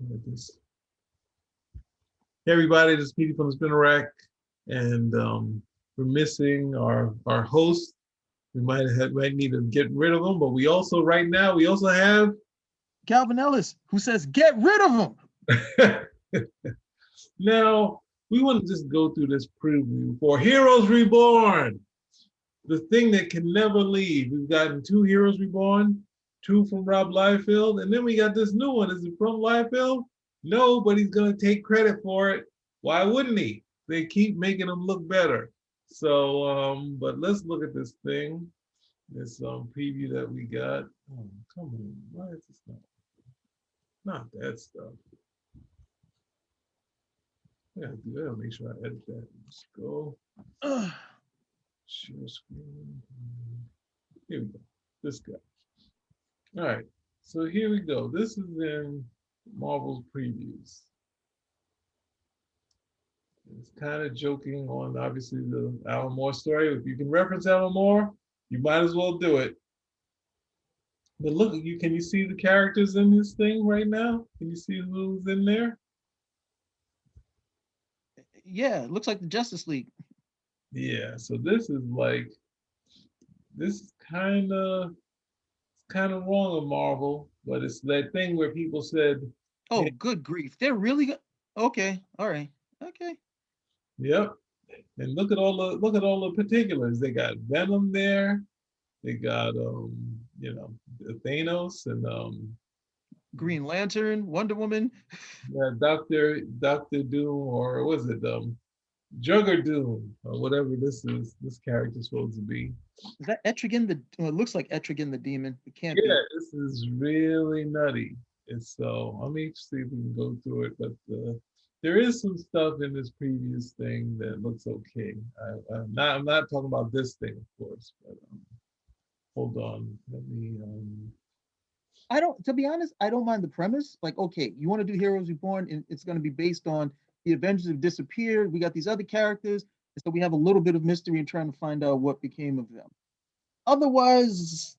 this. Hey everybody, this is Petey from the Spinner Rack, and we're missing our host. We might need to get rid of him, but we also right now we also have Calvin Ellis, who says, get rid of him. now we want to just go through this preview for Heroes Reborn, the thing that can never leave. We've gotten 2 Heroes Reborn, 2 from Rob Liefeld, and then we got this new one. Is it from Liefeld? No, but he's going to take credit for it. Why wouldn't he? They keep making him look better. So, but let's look at this thing, this preview that we got. Oh, come on, why is this not that stuff? Yeah, do that. Make sure I edit that. Let's go. Share screen. Here we go. This guy. All right. So here we go. This is in Marvel's previews. It's kind of joking on obviously the Alan Moore story. If you can reference Alan Moore, you might as well do it. But look, can you see the characters in this thing right now? Can you see who's in there? Yeah, it looks like the Justice League. Yeah, so this is kind of wrong of Marvel, but it's that thing where people said, Oh, hey, good grief. They're really good. Okay. All right. Okay. yep. And look at all the particulars. They got Venom there. They got Thanos and Green Lantern, Wonder Woman. yeah, Doctor Doom, or was it Jugger Doom, or whatever this character's supposed to be. Is that Etrigan it looks like Etrigan the demon. It can't Yeah, be. this is really nutty. And so let me see if we can go through it. But there is some stuff in this previous thing that looks okay. I'm not talking about this thing, of course, but hold on. Let me I don't, to be honest, I don't mind the premise. Like, okay, you want to do Heroes Reborn, and it's going to be based on the Avengers have disappeared. We got these other characters, so we have a little bit of mystery in trying to find out what became of them. Otherwise,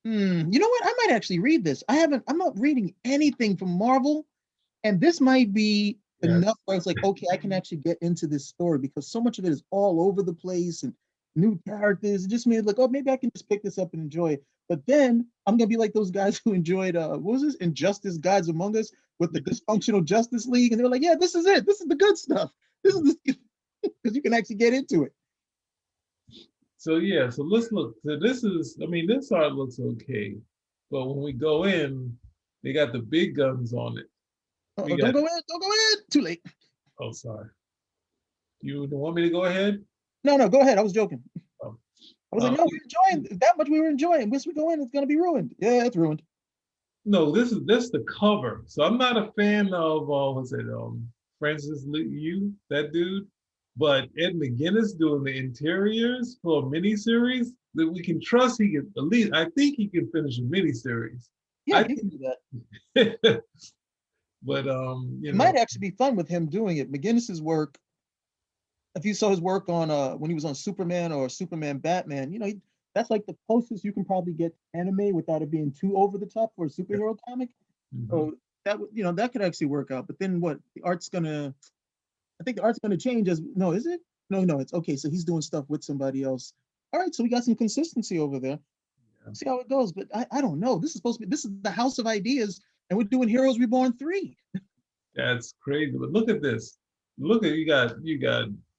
you know what? I might actually read this. I'm not reading anything from Marvel, and this might be yeah. enough where it's like, okay, I can actually get into this story because so much of it is all over the place and new characters. It just made it like, oh, maybe I can just pick this up and enjoy it. But then I'm gonna be like those guys who enjoyed what was this Injustice Gods Among Us with the dysfunctional Justice League, and they were like, yeah, this is it. This is the good stuff. This is because you can actually get into it. So yeah, so let's look. So this art looks okay, but when we go in, they got the big guns on it. We Oh, got. don't go in. Too late. Oh, sorry. You want me to go ahead? No, go ahead. I was joking. Oh. I was like, no, we're enjoying that much. We were enjoying. Once we go in, it's gonna be ruined. Yeah, it's ruined. No, this the cover. So I'm not a fan of what's it Francis Yu, that dude, but Ed McGuinness doing the interiors for a miniseries that we can trust. He can at least. I think he can finish a miniseries. Yeah, I he can do that. But it might actually be fun with him doing it. McGuinness's work, if you saw his work on when he was on Superman or Superman Batman, that's like the closest you can probably get anime without it being too over the top for a superhero comic. mm-hmm. So that could actually work out. But then what? I think the art's gonna change as no, is it? No, it's okay. So he's doing stuff with somebody else. All right, so we got some consistency over there. Yeah. See how it goes. But I don't know. This is the house of ideas, and we're doing Heroes Reborn 3. That's crazy. But look at this. Look at you got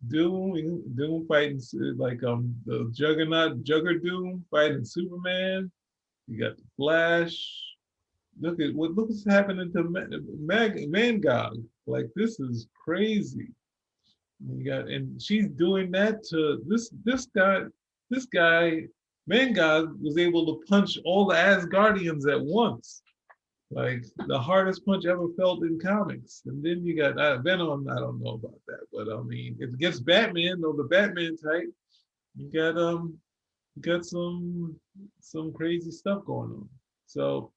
Doom fighting like the Jugger Doom fighting Superman. You got the Flash. Look what's happening to Mangog. Like this is crazy. And she's doing that to this guy. Mangog was able to punch all the Asgardians at once. Like the hardest punch ever felt in comics. And then you got Venom. I don't know about that, but I mean, if it gets Batman or the Batman type, you got some crazy stuff going on. So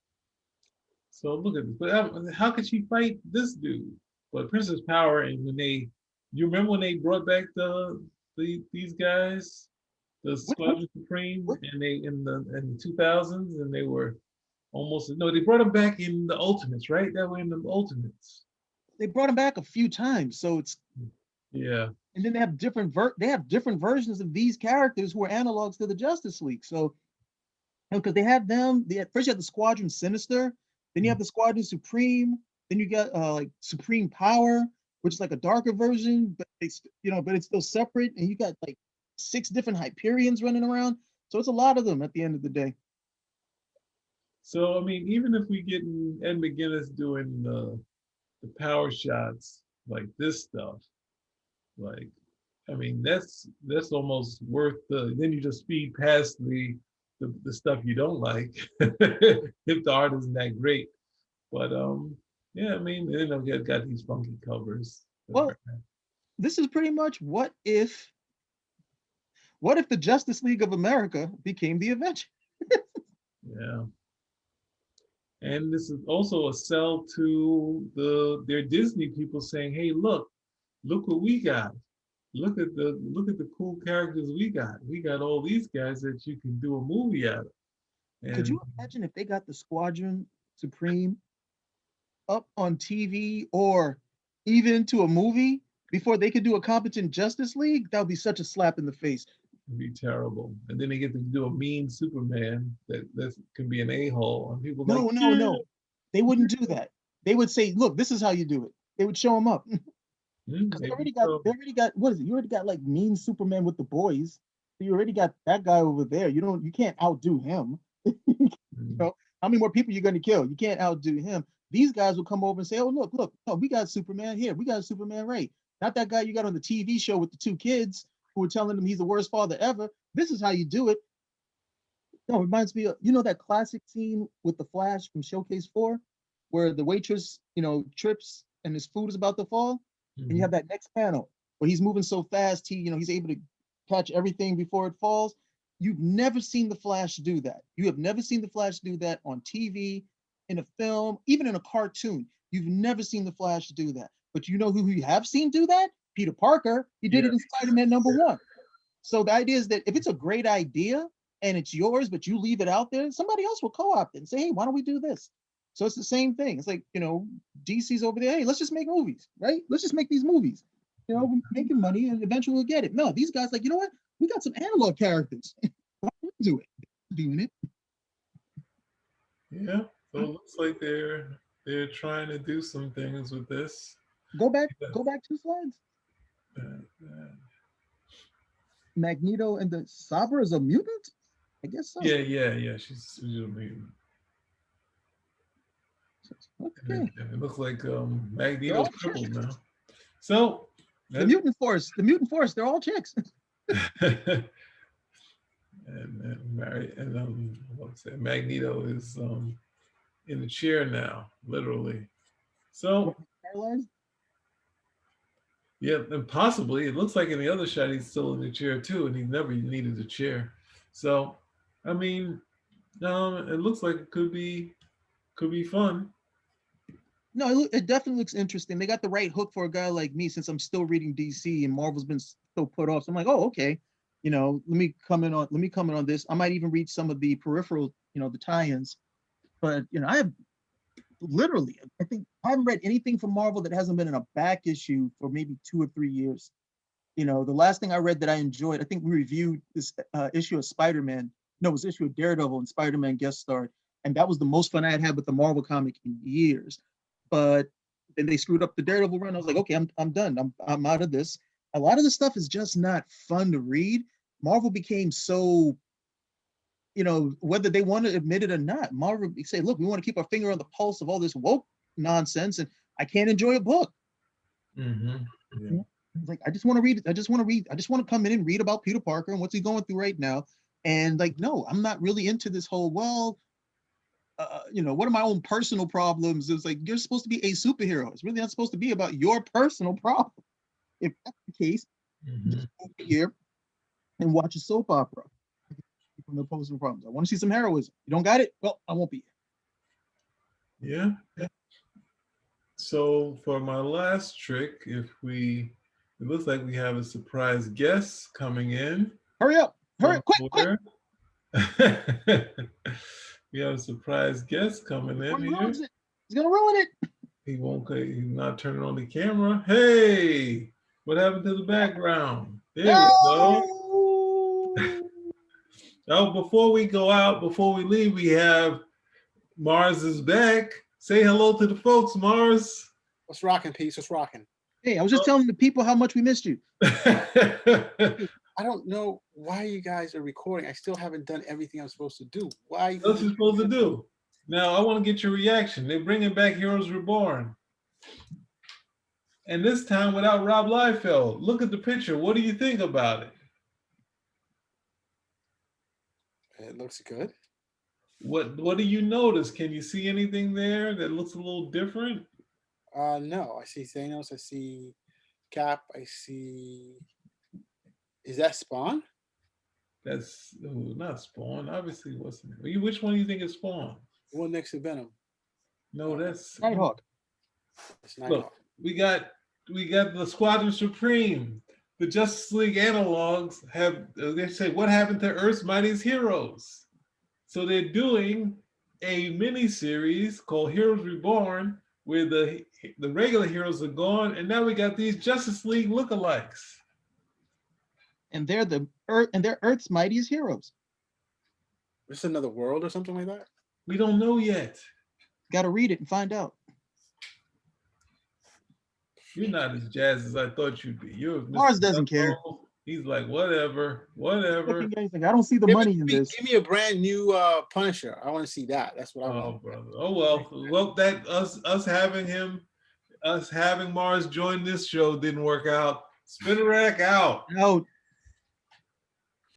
look at this. But how could she fight this dude? But Princess Power, and you remember when they brought back these guys, the Squadron Supreme, and they in the 2000s, and they were almost no. They brought him back in the Ultimates, right? That were in the Ultimates. They brought him back a few times, so it's Yeah. and then they have different versions of these characters who are analogs to the Justice League. So because they had them, first you had the Squadron Sinister, then you have the Squadron Supreme, then you got like Supreme Power, which is like a darker version, but but it's still separate, and you got like 6 different Hyperions running around. So it's a lot of them at the end of the day. So I mean, even if we get Ed McGuinness doing the power shots like this stuff, like I mean, that's almost worth the. Then you just speed past the stuff you don't like if the art isn't that great. But yeah, I mean, you know, got these funky covers. Well, this is pretty much what if the Justice League of America became the Avengers? Yeah. And this is also a sell to their Disney people saying, "Hey, look what we got. Look at the cool characters we got. We got all these guys that you can do a movie out of." Could And you imagine if they got the Squadron Supreme up on TV or even to a movie before they could do a competent Justice League? That would be such a slap in the face. it'd be terrible. And then they get to do a mean Superman that can be an a-hole, and people like, No, no, yeah, no. They wouldn't do that. They would say, "Look, this is how you do it." They would show them up because maybe so. they already got what is it? You already got like mean Superman with the boys. So you already got that guy over there. You can't outdo him. You know, how many more people you're going to kill? You can't outdo him. These guys will come over and say, "Oh, look, no, we got Superman here. We got Superman right. Not that guy you got on the TV show with the 2 kids who were telling him he's the worst father ever. This is how you do it." No, it reminds me of that classic scene with the Flash from Showcase 4, where the waitress, trips and his food is about to fall, and you have Mhm. that next panel where he's moving so fast, he's able to catch everything before it falls. You've never seen the Flash do that. You have never seen the Flash do that on TV, in a film, even in a cartoon. You've never seen the Flash do that. But you know who you have seen do that? Peter Parker. He did Yeah, it in Spider-Man number yeah. 1. So the idea is that if it's a great idea and it's yours, but you leave it out there, somebody else will co-opt it and say, "Hey, why don't we do this?" So it's the same thing. It's like, DC's over there. Hey, let's just make movies, right? Let's just make these movies. We're making money and eventually we'll get it. No, these guys like, you know what? We got some analog characters. Why don't we do it? Doing it. Yeah. So it looks like they're trying to do some things with this. Go back 2 slides. Uh, Magneto and the Sabra is a mutant? I guess so. yeah. She's usually. Okay. It looks like They're Magneto's all crippled chicks. now. So The that's mutant force. The mutant force, they're all chicks. what was that? Magneto is in the chair now, literally. So Paralyzed. yeah, and possibly it looks like in the other shot he's still in the chair too, and he never needed a chair. So I mean, it looks like it could be fun. No, it definitely looks interesting. They got the right hook for a guy like me since I'm still reading DC and Marvel's been so put off. So I'm like, oh, okay. Let me come in on this. I might even read some of the peripheral, the tie-ins. But I have literally, I think I haven't read anything from Marvel that hasn't been in a back issue for maybe 2 or 3 years. The last thing I read that I enjoyed, I think we reviewed this issue of Spider-Man. No, it was issue of Daredevil and Spider-Man guest starred, and that was the most fun I had with the Marvel comic in years. But then they screwed up the Daredevil run. I was like, okay, I'm done. I'm out of this. A lot of the stuff is just not fun to read. Marvel became so, whether they want to admit it or not, Marvel say, look, we want to keep our finger on the pulse of all this woke nonsense, and I can't enjoy a book. Yeah. Like, I just want to read. I just want to read. I just want to come in and read about Peter Parker and what's he going through right now. And like, no, I'm not really into this whole, well, what are my own personal problems? It's like, you're supposed to be a superhero. It's really not supposed to be about your personal problem. If that's the case, just over here and watch a soap opera from the personal problems. I want to see some heroism. You don't got it? Well, I won't be Yeah. So for my last trick, it looks like we have a surprise guest coming in here. Hurry up, from quick. where? We have a surprise guest coming in He here. ruins it. He's gonna ruin it. He won't. He's not turning on the camera. Hey, what happened to the background? There we go. No! Oh, before we go out, before we leave, we have Mars is back. Say hello to the folks, Mars. What's rocking, Peace? What's rocking? Hey, I was just telling the people how much we missed you. I don't know why you guys are recording. I still haven't done everything I'm supposed to do. Why? What's you supposed to do? Now, I want to get your reaction. They're bringing back Heroes Reborn. And this time without Rob Liefeld. Look at the picture. What do you think about it? It looks good. What do you notice? Can you see anything there that looks a little different? No, I see Thanos. I see Cap. I see. Is that Spawn? That's not Spawn. Obviously, wasn't it? Which one do you think is Spawn? The one next to Venom. No, that's Nighthawk. It's Nighthawk. Look, we got the Squadron Supreme. The Justice League analogs have, they say, what happened to Earth's Mightiest Heroes? So they're doing a mini series called Heroes Reborn, where the regular heroes are gone, and now we got these Justice League lookalikes. And they're Earth's mightiest heroes. Is this another world or something like that? We don't know yet. Got to read it and find out. You're not as jazzed as I thought you'd be. You're Mars doesn't care. He's like, whatever. He's like, I don't see the money in this. Give me a brand new Punisher. I want to see that. That's what I want. Oh, brother. Oh well. Well, that us having Mars join this show didn't work out. Spin a rack out. Out.